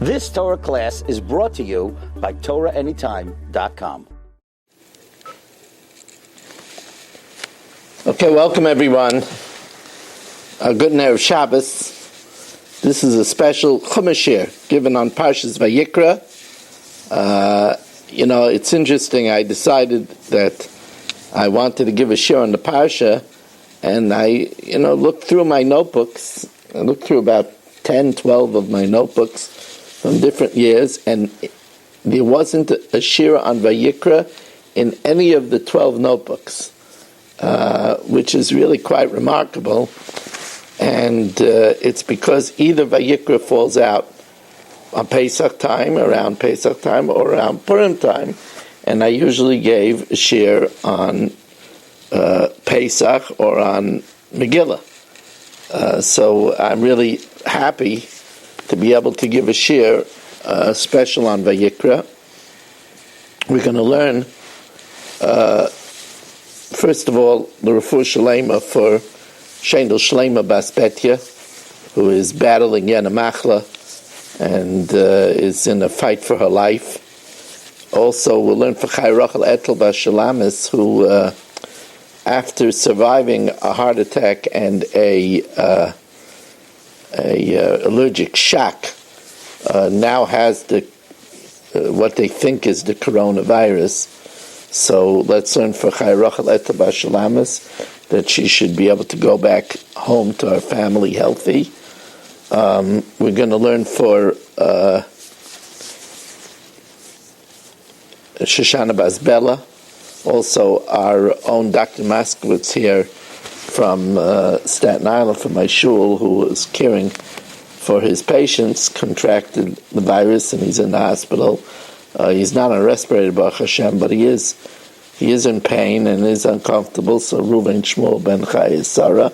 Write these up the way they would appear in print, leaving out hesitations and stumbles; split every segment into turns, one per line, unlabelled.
This Torah class is brought to you by TorahAnytime.com.
Okay, welcome everyone. A good night of Shabbos. This is a special Chumash shir given on Parshas Vayikra. It's interesting. I decided that I wanted to give a shir on the Parsha, and I, looked through my notebooks. I looked through about 10, 12 of my notebooks from different years, and there wasn't a shir on Vayikra in any of the 12 notebooks, which is really quite remarkable. And it's because either Vayikra falls out on Pesach time, around Pesach time, or around Purim time, and I usually gave a shir on Pesach or on Megillah. So I'm really happy to be able to give a shir special on Vayikra. We're going to learn, first of all, the Refuah Shalema for Shendel Shlema Bas Betya, who is battling Yana Machla and is in a fight for her life. Also, we'll learn for Chai Rachel Etel Bas Shalamis, who, after surviving a heart attack and a allergic shock, now has what they think is the coronavirus. So let's learn for Chai Rachel Etel Bas Shalamis that she should be able to go back home to her family healthy. We're going to learn for Shoshana Bas Bella, also our own Dr. Moskowitz here from Staten Island, from my shul, who was caring for his patients, contracted the virus, and he's in the hospital. He's not on a respirator, Baruch Hashem, but he is in pain and is uncomfortable. So Reuven Shmuel Ben Chai Sarah.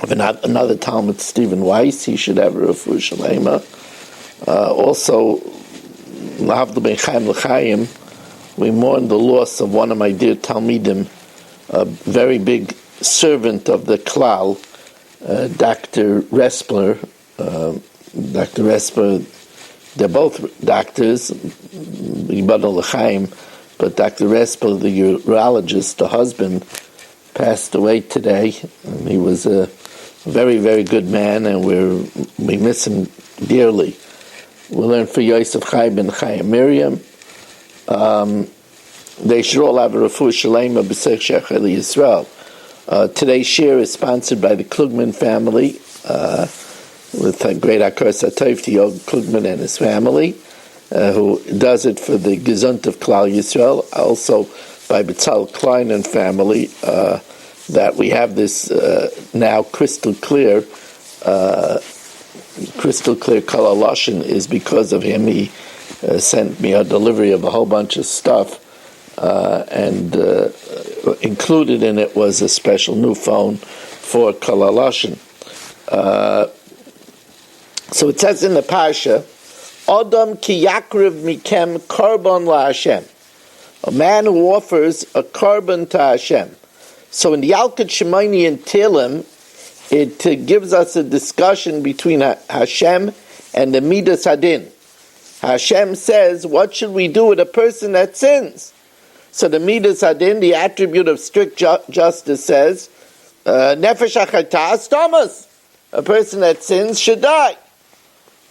Another Talmud, Stephen Weiss, he should have a Refuah Shalema. Also, Lahavdil Ben Chaim L'Chaim, we mourn the loss of one of my dear Talmidim, a very big servant of the Klal, Dr. Respler. Dr. Respler, they're both doctors, Yibadal L'Chaim, but Dr. Respler, the urologist, the husband, passed away today. And he was a very, very good man, and we miss him dearly. We'll learn for Yosef Chai Ben Chai Miriam. They should all have a Refuah Shalema B'Seich Shechel Yisrael. Today's shir is sponsored by the Klugman family, with a great Akar Satayv to Yog Klugman and his family, who does it for the Gesund of Klal Yisrael. Also by Betzal Klein and family, that we have this now crystal clear Kala Lashon is because of him. He sent me a delivery of a whole bunch of stuff, and included in it was a special new phone for Kala Lashon. So it says in the Parsha, Adam ki yakriv mikem korban la Hashem, a man who offers a korban to Hashem. So in the Yalkut Shemaini and Tehillim, it gives us a discussion between Hashem and the Midas Hadin. Hashem says, what should we do with a person that sins? So the Midas Hadin, the attribute of strict justice, says, Nefesh HaChatas Thomas, a person that sins should die.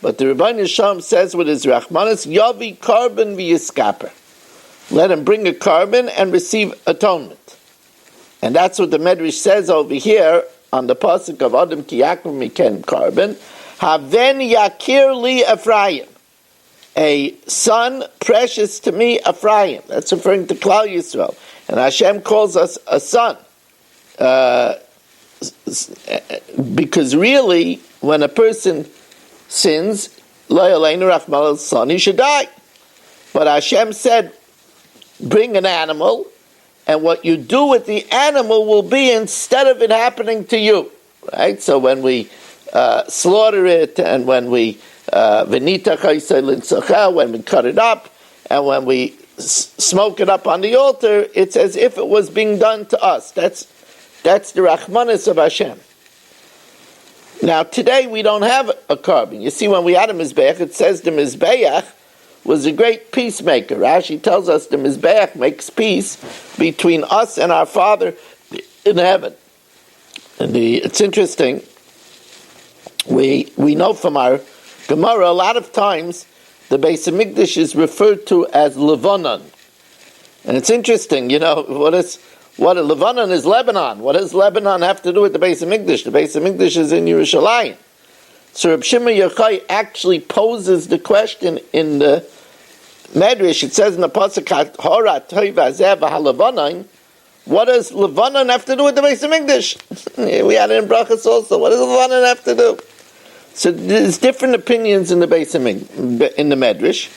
But the Rebbeinu Shalom says with his Rachmanis, Yavi Karban v'yiskaper. Let him bring a carbon and receive atonement. And that's what the Medrash says over here on the pasuk of Adam ki yakriv mikem carbon. Haven yakir li Ephraim, a son precious to me, Ephraim. That's referring to Klal Yisrael. And Hashem calls us a son. Because really, when a person sins, lo yaleinu rachmana litzlan, he should die. But Hashem said, bring an animal, and what you do with the animal will be instead of it happening to you. Right? So when we slaughter it, and when we when we cut it up, and when we smoke it up on the altar, it's as if it was being done to us. That's the Rachmanis of Hashem. Now, today we don't have a carbon. You see, when we had a Mizbeach, it says the Mizbeach was a great peacemaker. Rashi tells us the Mizbeach makes peace between us and our Father in heaven. And it's interesting, we know from our Gemara, a lot of times the Beis Hamikdash is referred to as Lebanon. And it's interesting, what Lebanon is Lebanon. What does Lebanon have to do with the Beis Hamikdash? The Beis Hamikdash is in Yerushalayim. So Reb Shimon Yochai actually poses the question in the Medrash. It says in the Pasuk, Hora Toiva Zeh v'Halebanon. What does Lebanon have to do with the Beis Hamikdash? We had it in Brachas also. What does Lebanon have to do? So there's different opinions in the Beis Hamikdash, in the Medrash.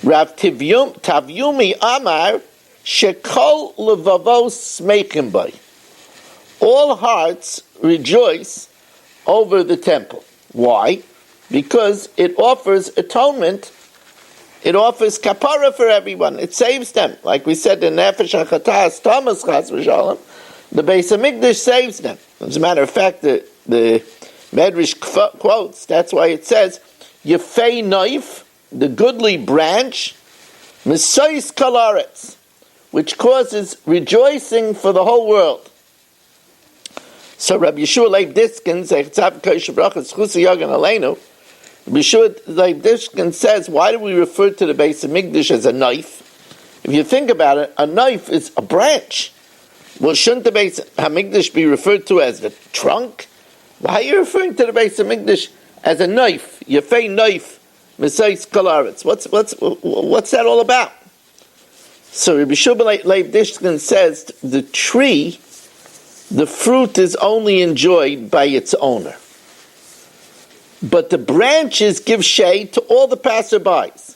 Rav Tavyumi Amar Shekol Levavos Smeichim Bay. All hearts rejoice over the temple. Why? Because it offers atonement. It offers kapara for everyone. It saves them. Like we said in Nefesh HaChatas Thomas Chas V'Shalom, the Beis Hamikdash saves them. As a matter of fact, the Medrash quotes, that's why it says, Yefei Noif, the goodly branch, Mesayis Kalaretz, which causes rejoicing for the whole world. So Rabbi Yeshua Leib Diskin, Zechtzav Kosh Brachas Chusi Yogan Aleinu, Rabbi Yeshua Leib Diskin says, why do we refer to the Beis Hamikdash as a knife? If you think about it, a knife is a branch. Well, shouldn't the Beis Hamikdash be referred to as the trunk? Why are you referring to the Beis Hamikdash as a knife? Yefei knife, Mesayis Kalaretz. What's that all about? So Rabbi Yeshua Leib Diskin says the tree, the fruit is only enjoyed by its owner. But the branches give shade to all the passerbys.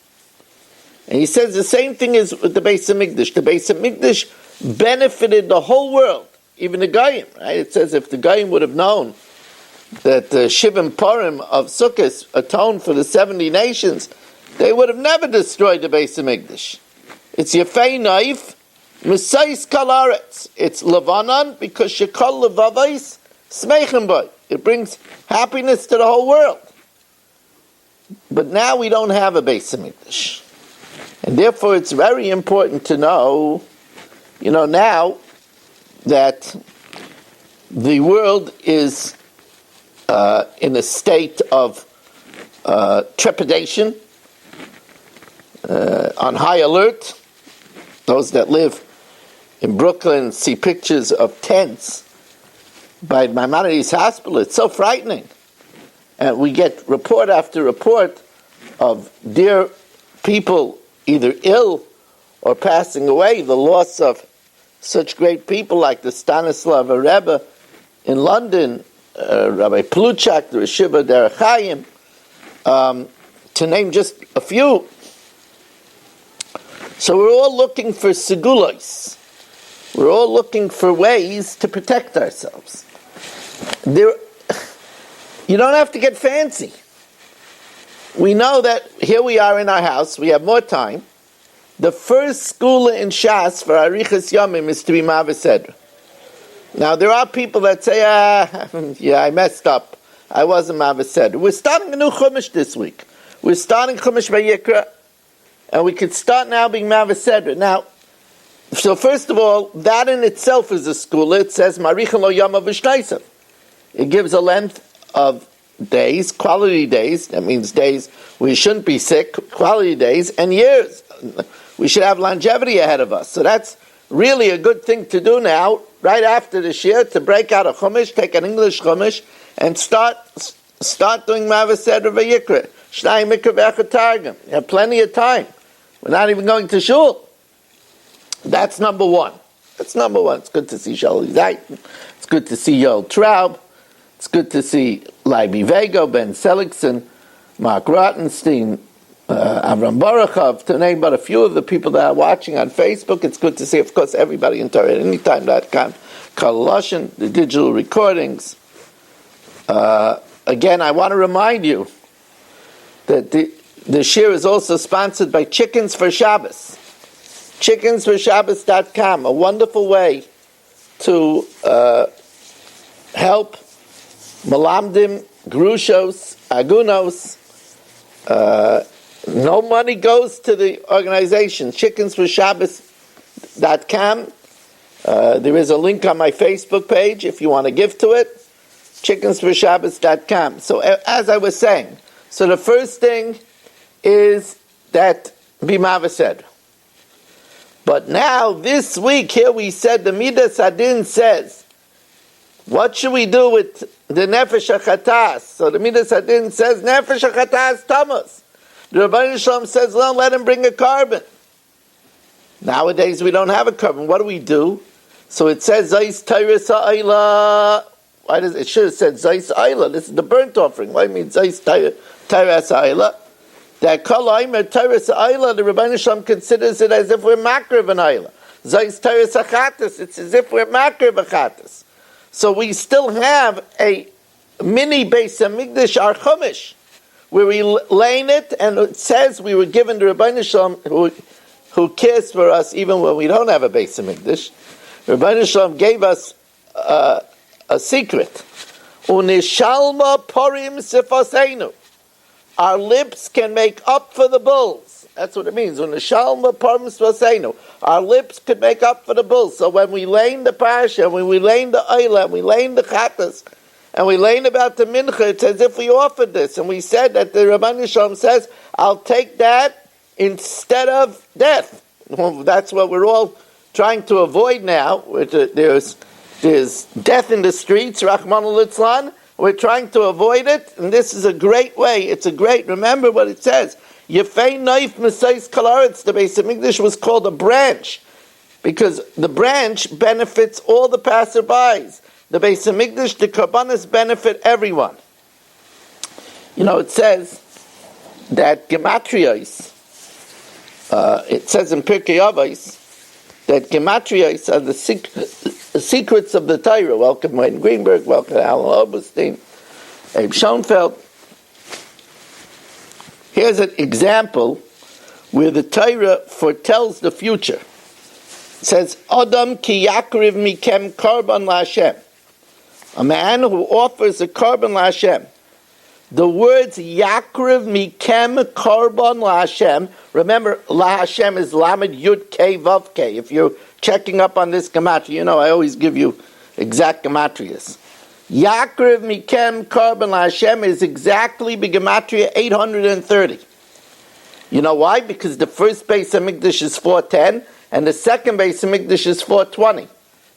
And he says the same thing is with the Beis Hamikdash. The Beis Hamikdash benefited the whole world, even the Goyim. Right? It says if the Goyim would have known that the Shivim Purim of Sukkot atoned for the 70 nations, they would have never destroyed the Beis Hamikdash. It's Yefei Naif, Mesayis Kalaretz. It's Levanon because Shekol Levavais Smeichim Boy. It brings happiness to the whole world. But now we don't have a Beis Hamikdash. And therefore it's very important to know, now that the world is in a state of trepidation, on high alert. Those that live in Brooklyn see pictures of tents by Maimonides Hospital. It's so frightening. And we get report after report of dear people either ill or passing away, the loss of such great people like the Stanislav Rebbe in London, Rabbi Pluchak, the Reshiva Derech Chaim, to name just a few. So we're all looking for segulos. We're all looking for ways to protect ourselves. You don't have to get fancy. We know that here we are in our house, we have more time. The first skula in Shas for Arichas Yomim is to be Maveh Seder. Now there are people that say, I messed up. I wasn't Maveh Seder. We're starting a new Chumash this week. We're starting Chumash Vayikra, and we could start now being Maveh Seder. Now, so first of all, that in itself is a skula. It says, Marichan lo yama v'shnaysav. It gives a length of days, quality days. That means days we shouldn't be sick, quality days, and years. We should have longevity ahead of us. So that's really a good thing to do now, right after the Shir, to break out a Chumash, take an English Chumash, and start doing Maveh Seder Vayikra. Shnai Mikra V'Echad Targum. You have plenty of time. We're not even going to shul. That's number one. It's good to see Shali Zayton. It's good to see Yoel Traub. It's good to see Leiby Vego, Ben Seligson, Mark Rottenstein, Avram Baruchov, to name but a few of the people that are watching on Facebook. It's good to see, of course, everybody in Torah at anytime.com, Carl Lushin, the digital recordings. Again, I want to remind you that the shir is also sponsored by Chickens for Shabbos. chickensforshabbos.com, a wonderful way to help Malamdim grushos, agunos. No money goes to the organization. Chickensforshabbos.com. There is a link on my Facebook page if you want to give to it. Chickensforshabbos.com. So as I was saying, so the first thing is that Bimava said. But now, this week, here we said, the Midas Adin says, what should we do with the Nefesh HaChatas? So the Midas Adin says, Nefesh HaChatas Tamas. The Rabbeinu Shalom says, don't let him bring a carbon. Nowadays, we don't have a carbon. What do? So it says, Zais Tyrus Ha'ila. Why does it should have said Zais Ha'ila? This is the burnt offering. Why do you mean Zais Tyrus Ha'ila? That Kalaimer Tyrus Ha'ila, the Rabbeinu Shalom considers it as if we're Makriv an Ha'ila. Zais Tyrus HaChatas, it's as if we're Makriv HaChatas. So we still have a mini Beis HaMikdash Archumish, where we lane it, and it says we were given the Rabbeinu Shalom who cares for us even when we don't have a Beis HaMikdash. Rabbeinu Shalom gave us a secret. Unishalma porim sifaseinu. Our lips can make up for the bulls. That's what it means. Unishalma porim sifaseinu. Our lips could make up for the bulls. So when we lane the Parsha, when we lane the Ayla, and we lane the Chatas, and we lane about the Mincha, it's as if we offered this. And we said that the Rabbeinu Shalom says, I'll take that instead of death. Well, that's what we're all trying to avoid now. There's death in the streets, Rahman al-Litzlan. We're trying to avoid it, and this is a great way. Remember what it says. Yefei Naif Mesais Kalaretz, the Beis HaMikdash was called a branch, because the branch benefits all the passerbys. The Beis HaMikdash, the Karbanos benefit everyone. It says that Gematrios, it says in Pirkei Avos, that Gematrios are the secrets of the Torah. Welcome Wayne Greenberg, welcome Alan Oberstein, Abe Schoenfeld. Here's an example where the Torah foretells the future. It says, Adam ki yakriv mikem karban laHashem. A man who offers a karban laHashem. The words yakriv mikem karban laHashem, remember, laHashem is lamed yud kei vav kei. If you're checking up on this gematria, I always give you exact gematrias. Yakriv mikem karban laHashem is exactly gematria 830. You know why? Because the first Beis HaMikdash is 410, and the second Beis HaMikdash is 420.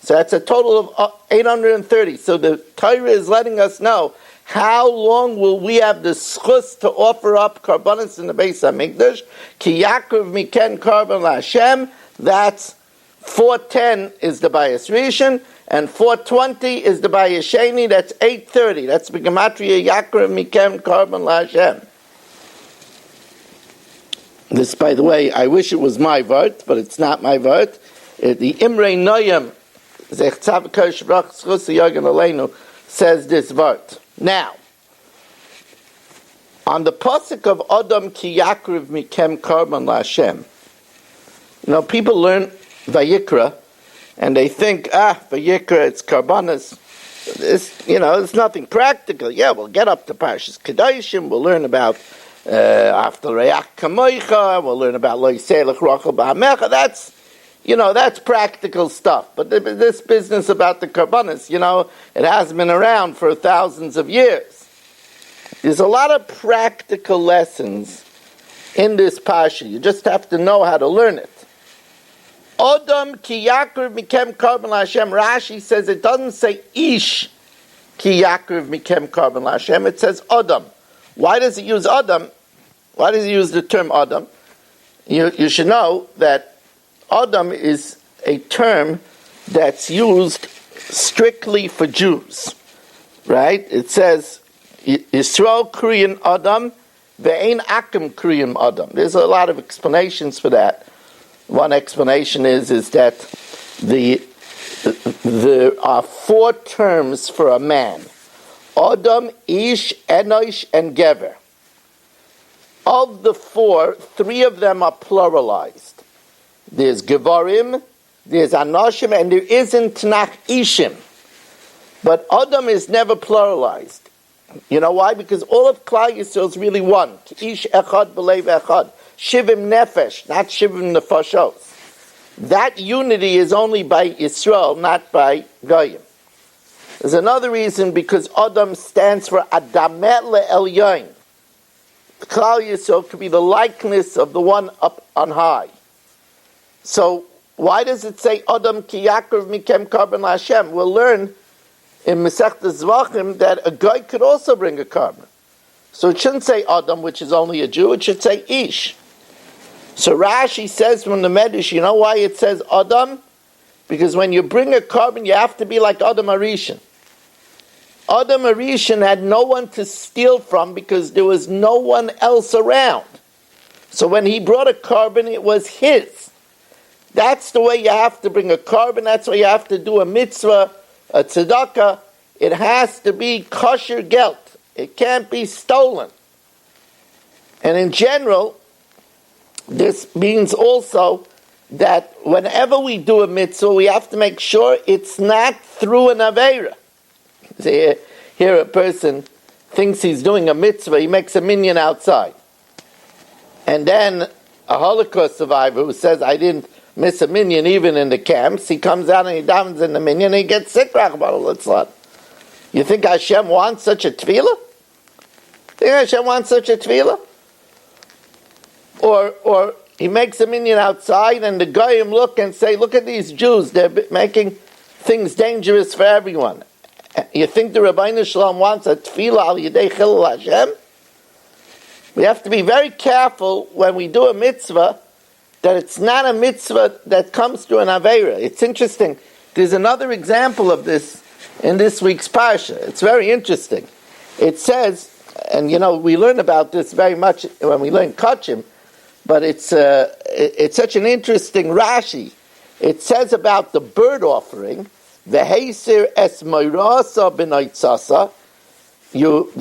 So that's a total of 830. So the Torah is letting us know how long will we have the schus to offer up karbanos in the Beis HaMikdash? Ki yakriv miken karban laHashem. That's 410 is the Bayis Rishon, and 420 is the Bayis Sheni. That's 830. That's Gematria Yakriv Mikem Karban laHashem. This, by the way, I wish it was my vart, but it's not my vart. The Imrei Noyam says this vart. Now, on the pasuk of Adam Ki Yakriv Mikem Karban laHashem, people learn Vayikra, and they think, Vayikra, it's karbanos. It's nothing practical. Yeah, we'll get up to Parshas Kedoshim, we'll learn about after Reach Kamoicha, we'll learn about Lo Yiselech Rachel Ba'amecha. That's practical stuff. But this business about the karbanos, it has been around for thousands of years. There's a lot of practical lessons in this Parsha. You just have to know how to learn it. Adam ki yakriv mikem karban laHashem. Rashi says it doesn't say ish ki yakriv mikem karban laHashem. It says Adam. Why does it use Adam? Why does it use the term Adam? You should know that Adam is a term that's used strictly for Jews, right? It says Yisrael Kriyan Adam ve'ein Akim Kriyan Adam. There's a lot of explanations for that. One explanation is that there are 4 terms for a man: Adam, Ish, Enosh, and Gever. Of the 4, 3 of them are pluralized. There's Gevarim, there's Anoshim, and there is in Tanakh Ishim. But Adam is never pluralized. You know why? Because all of Klal Yisrael is really one. Ish echad b'leiv echad. Shivim nefesh, not shivim nefashos. That unity is only by Yisrael, not by Goyim. There's another reason, because Adam stands for Adamet le'elyon. Klal Yisrael could be the likeness of the one up on high. So why does it say Adam ki yakrav mikem karban laHashem? We'll learn in Masechtas Zvachim that a guy could also bring a carbon. So it shouldn't say Adam, which is only a Jew, it should say Ish. So Rashi says from the Medrash, you know why it says Adam? Because when you bring a carbon, you have to be like Adam Arishan. Adam Arishan had no one to steal from because there was no one else around. So when he brought a carbon, it was his. That's the way you have to bring a carbon, that's why you have to do a mitzvah, a tzedakah. It has to be kosher gelt. It can't be stolen. And in general, this means also that whenever we do a mitzvah, we have to make sure it's not through an aveira. See, here a person thinks he's doing a mitzvah, he makes a minyan outside. And then a Holocaust survivor who says, I didn't miss a minyan even in the camps, he comes out and he davens in the minyan and he gets sick. You think Hashem wants such a tefillah? Think Hashem wants such a tefillah? Or he makes a minyan outside and the goyim look and say, look at these Jews, they're making things dangerous for everyone. You think the Rabbeinu Shalom wants a tefillah al yedei chilul Hashem? We have to be very careful when we do a mitzvah that it's not a mitzvah that comes through an aveira. It's interesting. There's another example of this in this week's parsha. It's very interesting. It says, and we learn about this very much when we learn Kachim, but it's such an interesting Rashi. It says about the bird offering, v'heisir es moirasa b'noitzasa, you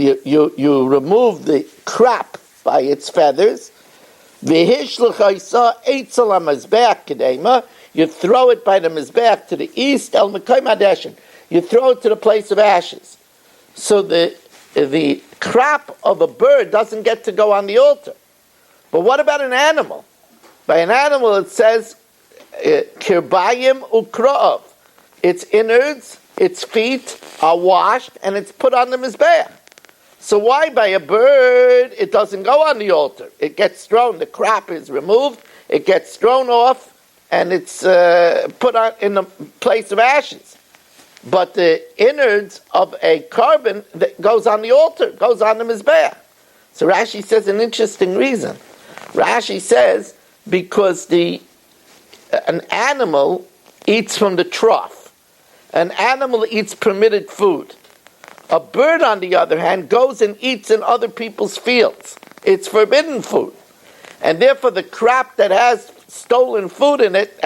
remove the crap by its feathers, v'hishlchaisa eitzel hamazbeach kedema, you throw it by the mizbeach to the east, el mekoim hadeshin, you throw it to the place of ashes. So the crap of a bird doesn't get to go on the altar. But what about an animal? By an animal it says, kirbayim ukra'av. Its innards, its feet are washed and it's put on the mizbeach. So why by a bird it doesn't go on the altar? It gets thrown, the crap is removed, it gets thrown off, and it's put on in the place of ashes. But the innards of a carbon that goes on the altar, goes on the mizbeach. So Rashi says an interesting reason. Rashi says because an animal eats from the trough. An animal eats permitted food. A bird, on the other hand, goes and eats in other people's fields. It's forbidden food. And therefore the crap that has stolen food in it,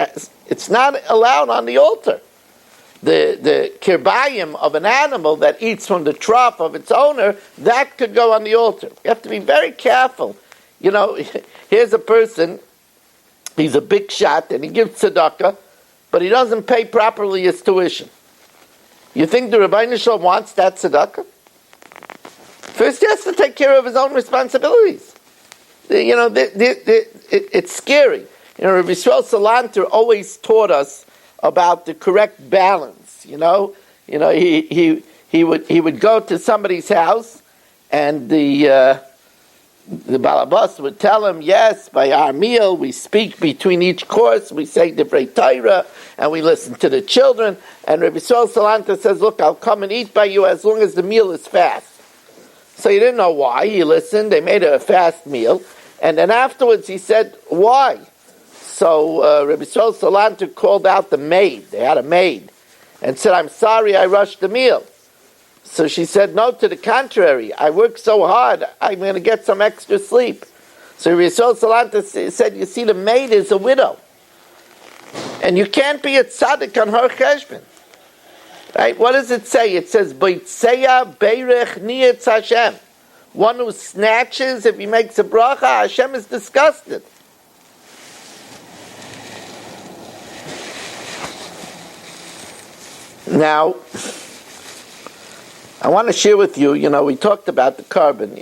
it's not allowed on the altar. The kirbayim of an animal that eats from the trough of its owner, that could go on the altar. You have to be very careful. Here's a person, he's a big shot, and he gives tzedakah, but he doesn't pay properly his tuition. You think the Rabbeinu Shalom wants that tzedakah? First, he has to take care of his own responsibilities. It's scary. Rabbi Yisrael Salanter always taught us about the correct balance. He would go to somebody's house, and the balabas would tell him, yes, by our meal, we speak between each course, we say Divrei Torah, and we listen to the children. And Rabbi Yisrael Salanter says, look, I'll come and eat by you as long as the meal is fast. So he didn't know why. He listened. They made a fast meal. And then afterwards he said, why? So Rabbi Yisrael Salanter called out the maid. They had a maid. And said, I'm sorry I rushed the meal. So she said, no, to the contrary. I worked so hard, I'm going to get some extra sleep. So Rabbi Yisrael Salanter said, you see, the maid is a widow. And you can't be a tzaddik on her cheshbon. Right? What does it say? It says, B'itzeya beirech niyetz Hashem. One who snatches, if he makes a bracha, Hashem is disgusted. Now, I want to share with you, we talked about the carbon.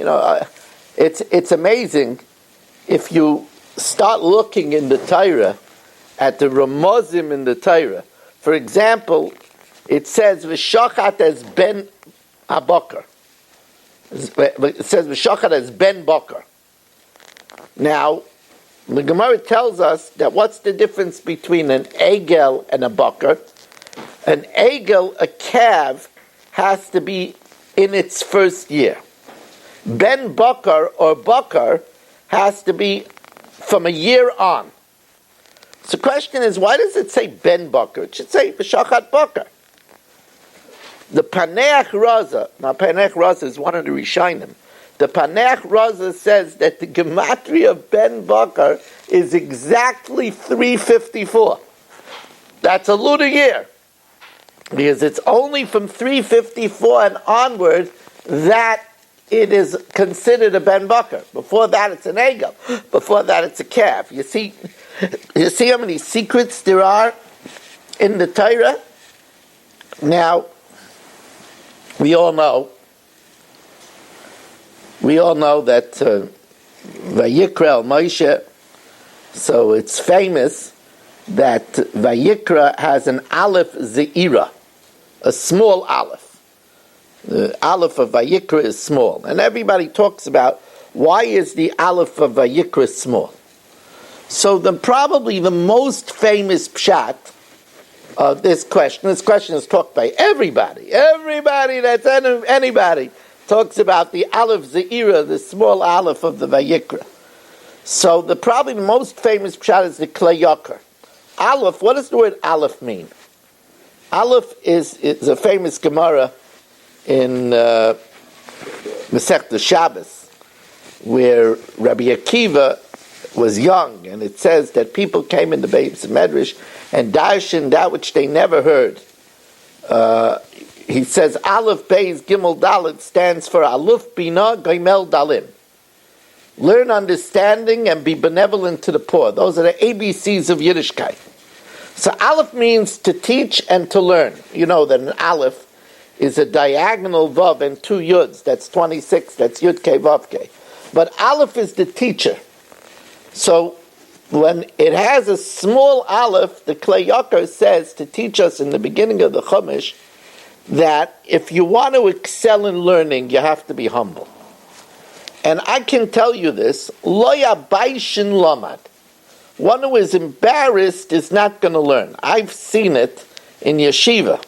It's amazing if you start looking in the Torah at the Ramazim in the Torah. For example, it says, V'shachat as ben abakar. It says, V'shachat as ben bakar. Now, the Gemara tells us that what's the difference between an egel and a bakar? An egel, a calf, has to be in its first year. Ben bakar or bakar has to be from a year on. So the question is, why does it say ben bakar? It should say v'shachat bakar. The Paneach Raza, now Paneach Raza is one of the Rishonim. The Paneach Raza says that the gematria of ben bakar is exactly 354. That's a lunar year. Because it's only from 354 and onward that it is considered a ben bakar. Before that, it's an egel. Before that, it's a calf. You see how many secrets there are in the Torah? Now, we all know that Vayikra Moshe. So it's famous that Vayikra has an aleph ze'ira, a small aleph. The aleph of Vayikra is small. And everybody talks about why is the aleph of Vayikra small. So probably the most famous pshat of this question is talked by everybody. Everybody that's anybody talks about the aleph ze'ira, the small aleph of the Vayikra. So probably the most famous pshat is the Klei Yakar. Aleph, what does the word Aleph mean? Aleph is a famous Gemara in Masechta Shabbos, where Rabbi Akiva was young, and it says that people came in the Beis Medrash and darshan that which they never heard. He says Aleph Beis Gimel Dalet stands for Aleph Bina Gimel Dalim. Learn understanding and be benevolent to the poor. Those are the ABCs of Yiddishkeit. So Aleph means to teach and to learn. You know that an Aleph is a diagonal Vav and two Yuds. That's 26. That's Yud K Vav K. But Aleph is the teacher. So when it has a small Aleph, the Klei Yakar says to teach us in the beginning of the Chumash that if you want to excel in learning, you have to be humble. And I can tell you this, Lo yabaishin lamad. One who is embarrassed is not going to learn. I've seen it in yeshiva,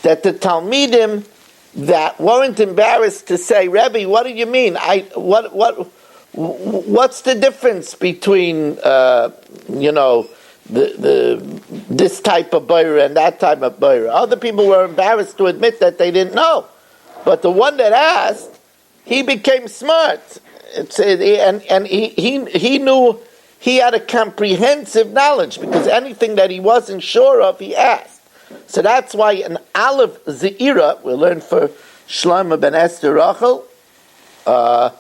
that the Talmidim that weren't embarrassed to say, Rebbe, what do you mean? What's the difference between, this type of bayra and that type of bayra? Other people were embarrassed to admit that they didn't know. But the one that asked, he became smart. And he knew, he had a comprehensive knowledge, because anything that he wasn't sure of, he asked. So that's why an Aleph Ze'ira, we learn for Shlomo ben Esther Rachel, the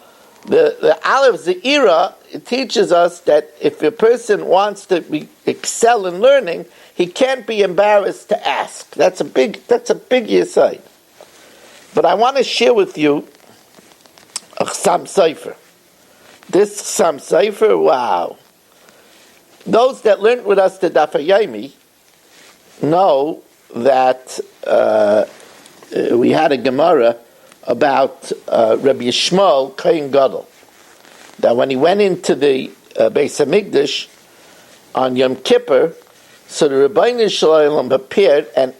Aleph Ze'ira, it teaches us that if a person wants to excel in learning, he can't be embarrassed to ask. That's a big yesod. But I want to share with you a Chasam Sofer. This Chasam Sofer, wow. Those that learned with us the Daf HaYomi know that we had a Gemara about Rabbi Yishmael Kohen Gadol, that when he went into the Beis Hamikdash on Yom Kippur, so the Rebbeinu Shalom appeared, and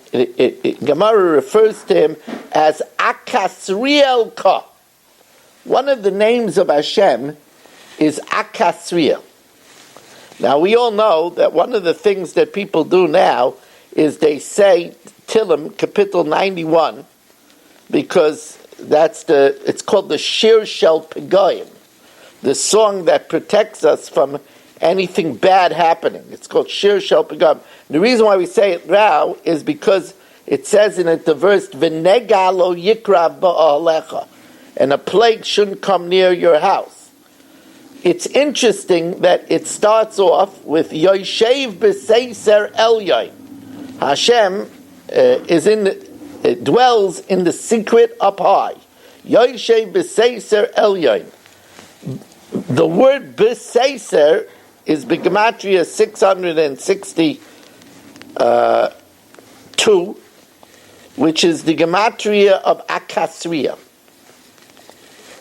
Gemara refers to him as Akasriel Ka. One of the names of Hashem is Akasriel. Now we all know that one of the things that people do now is they say Tillim, Kapitel 91, because it's called the Shir Shel Pegoyim, the song that protects us from anything bad happening. It's called Shir Shel Pegoyim. The reason why we say it now is because it says in it the verse, V'nega lo yikra ba'alecha, and a plague shouldn't come near your house. It's interesting that it starts off with Yoshev b'seiser Elyon. Hashem is in It dwells in the secret up high. Yoshev b'seiser elyon. The word b'seiser is b'gematria 662, which is the gematria of Akasriya.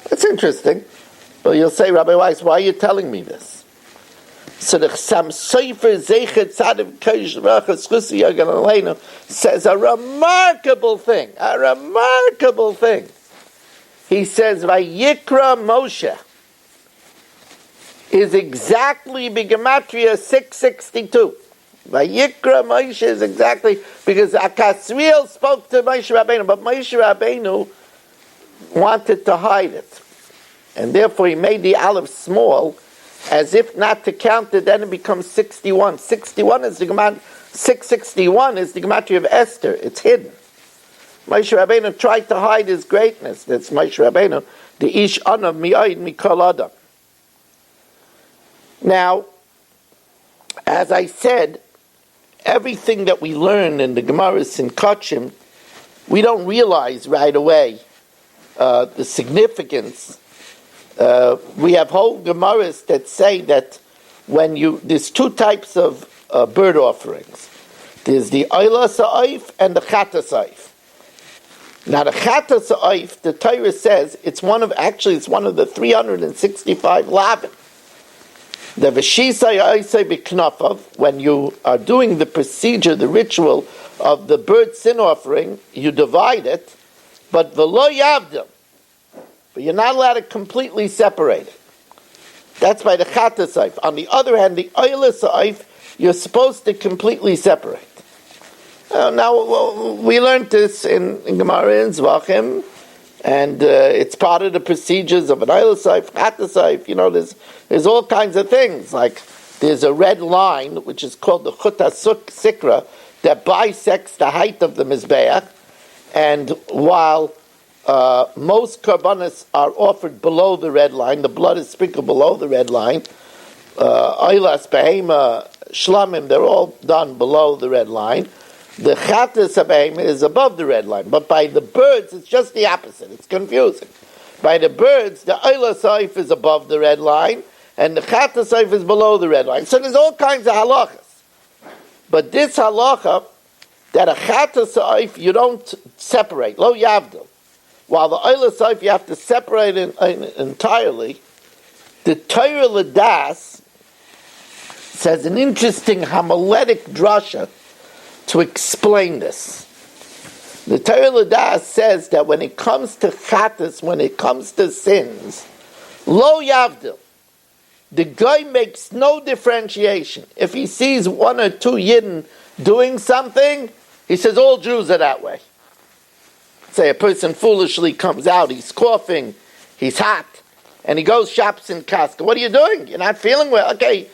That's interesting. But you'll say, Rabbi Weiss, why are you telling me this? So the Chassam Sofer Zeichet Tzadiv Kodesh Rachas Chusi Yagan Aleinu says a remarkable thing. He says, Vayikra Moshe is exactly B'gematria 662. Vayikra Moshe is exactly, because Akasriel spoke to Moshe Rabbeinu, but Moshe Rabbeinu wanted to hide it. And therefore he made the aleph small, as if not to count it, then it becomes 61. 661 is the gematria of Esther. It's hidden. Moshe Rabbeinu tried to hide his greatness. That's Moshe Rabbeinu, the ish anav mi'ayid mikol adam. Now, as I said, everything that we learn in the Gemaras in Kachim, we don't realize right away the significance. We have whole Gemaras that say that there's two types of bird offerings. There's the Oila Sa'if and the Chata Sa'if. Now the Chata Sa'if, the Torah says, it's one of the 365 lavin. The Veshisai Aisai B'knafav, when you are doing the procedure, the ritual of the bird sin offering, you divide it, but v'lo yavdim. But you're not allowed to completely separate it. That's by the Chata Saif. On the other hand, the Oila Saif, you're supposed to completely separate. Now, we learned this in Gemara in Zvachim, and it's part of the procedures of an Oila Saif, Chata Saif. There's all kinds of things. Like, there's a red line, which is called the Chuta Sikra, that bisects the height of the Mizbeach, and while most karbanos are offered below the red line, the blood is sprinkled below the red line. Oilas, behema, shlamim, they're all done below the red line. The chatas behema is above the red line. But by the birds, it's just the opposite. It's confusing. By the birds, the oila saif is above the red line, and the chata saif is below the red line. So there's all kinds of halachas. But this halacha, that a chata saif, you don't separate, lo yavdil. While the oila saif, you have to separate it entirely. The Torah Ladas says an interesting homiletic drasha to explain this. The Torah Ladas says that when it comes to chatas, when it comes to sins, lo yavdil, the guy makes no differentiation. If he sees one or two yidden doing something, he says all Jews are that way. Say a person foolishly comes out, he's coughing, he's hot, and he goes shops in Costco. What are you doing? You're not feeling well. Okay,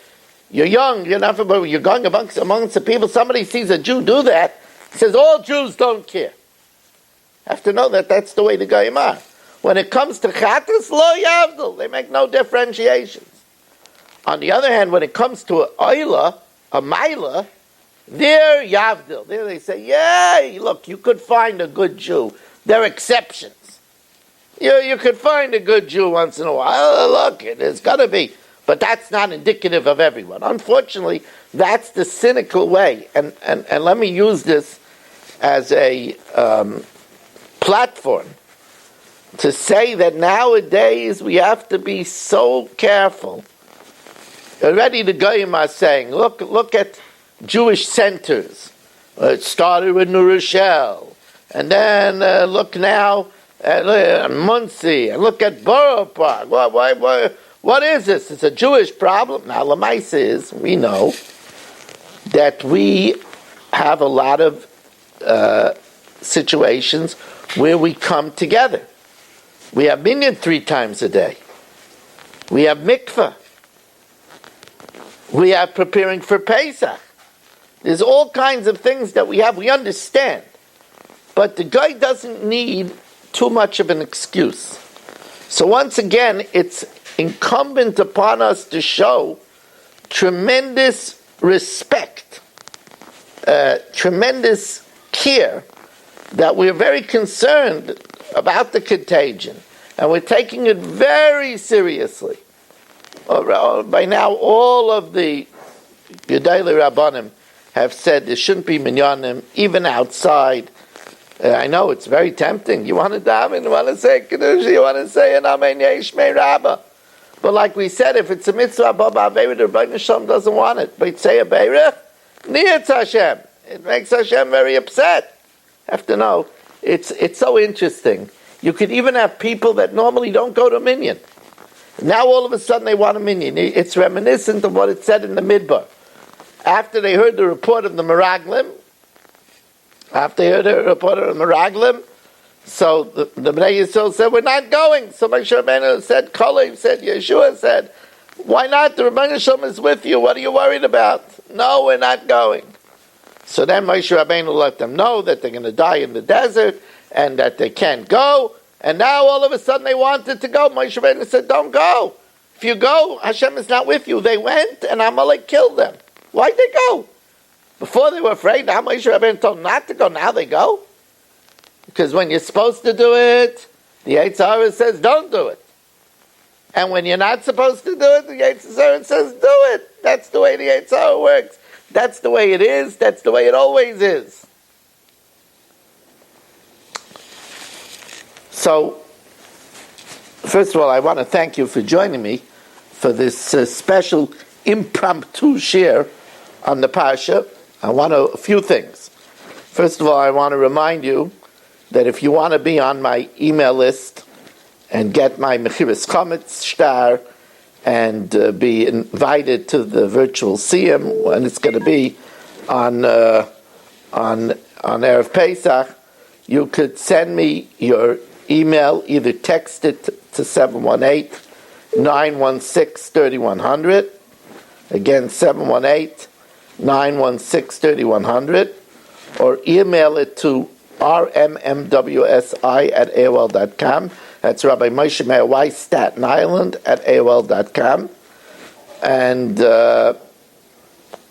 you're young, you're going amongst the people. Somebody sees a Jew do that, he says all Jews don't care. Have to know that that's the way the Goyim are. When it comes to chatas, lo yavdil, they make no differentiations. On the other hand, when it comes to a oila, a maila, they're yavdil. There they say, yeah, look, you could find a good Jew. There are exceptions. You could find a good Jew once in a while. Look, there's got to be. But that's not indicative of everyone. Unfortunately, that's the cynical way. And let me use this as a platform to say that nowadays we have to be so careful. Already the Goyim are saying, look at Jewish centers. It started with New Rochelle, and then look now at Muncie, and look at Borough Park. What is this? It's a Jewish problem. Now, Lamaisa is, we know that we have a lot of situations where we come together. We have minyan 3 times a day. We have mikveh. We have preparing for Pesach. There's all kinds of things that we have. We understand. But the guy doesn't need too much of an excuse. So once again, it's incumbent upon us to show tremendous respect, tremendous care that we're very concerned about the contagion, and we're taking it very seriously. By now, all of the Gedolei Rabbanim have said there shouldn't be minyanim, even outside. I know it's very tempting. You want to daven, you want to say Kiddush, you want to say an Amen Yeshmei Rabbah. But like we said, if it's a mitzvah, Baba Aveira, the Rebbeinu Shalom doesn't want it. But say a Beirach, Niyatz Hashem. It makes Hashem very upset. Have to know, it's so interesting. You could even have people that normally don't go to a minyan. Now all of a sudden they want a minyan. It's reminiscent of what it said in the Midbar. After they heard the report of the Meraglim, so the Bnei Yisrael said, we're not going. So Moshe Rabbeinu said, Kalev said, Yeshua said, why not? The Rebbeinu Shalom is with you. What are you worried about? No, we're not going. So then Moshe Rabbeinu let them know that they're going to die in the desert and that they can't go. And now all of a sudden they wanted to go. Moshe Rabbeinu said, don't go. If you go, Hashem is not with you. They went and Amalek killed them. Why'd they go? Before they were afraid. Now Moshe Rabbeinu told them not to go. Now they go. Because when you're supposed to do it, the Yetzer Hara says, don't do it. And when you're not supposed to do it, the Yetzer Hara says, do it. That's the way the Yetzer Hara works. That's the way it is. That's the way it always is. So, first of all, I want to thank you for joining me for this special impromptu share on the Parsha. A few things. First of all, I want to remind you that if you want to be on my email list and get my Mechiras Chometz star and be invited to the virtual Siyum, when it's going to be on Erev Pesach, you could send me your email, either text it to 718-916-3100, again 718-916-3100, or email it to rmmwsi@aol.com. That's Rabbi Moshe Meir Weiss, Staten Island, at AOL.com. And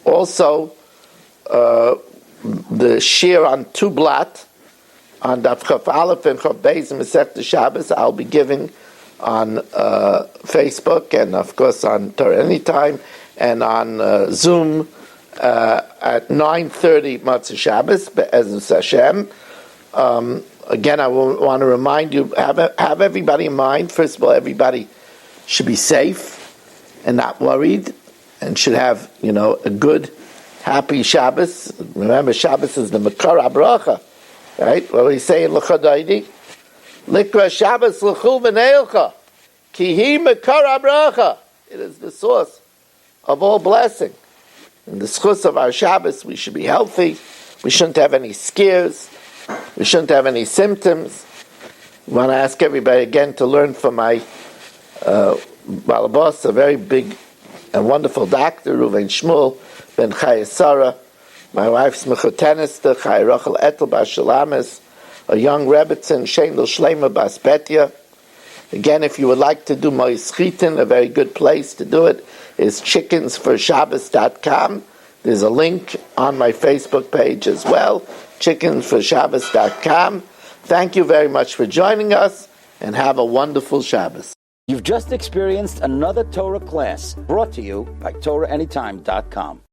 also the shir on Tublat, on Daf Chaf Aleph and Chaf Beis and Masechta Shabbos, I'll be giving on Facebook and, of course, on Torah Anytime and on Zoom at 9:30 Matzah Shabbos, Be'ezus Hashem. Again, I want to remind you, have everybody in mind. First of all, everybody should be safe and not worried, and should have, a good, happy Shabbos. Remember, Shabbos is the Makar HaBracha, right? What do we say in L'chadaydi? Likra Shabbos l'chul v'neilcha, ki hi Makar HaBracha. It is the source of all blessing. In the schus of our Shabbos, we should be healthy. We shouldn't have any scares. We shouldn't have any symptoms. I want to ask everybody again to learn from my Balabos, a very big and wonderful doctor, Ruven Shmuel ben Chaya Sarah, my wife's Mechotenester, Chaya Rachel Etel Bas Shalamis, a young Rebbetzin, Sheindel Shlema Bas Betya. Again, if you would like to do Mois Chitin, a very good place to do it is chickensforshabbos.com. There's a link on my Facebook page as well, chickensforshabbos.com. Thank you very much for joining us, and have a wonderful Shabbos.
You've just experienced another Torah class brought to you by TorahAnytime.com.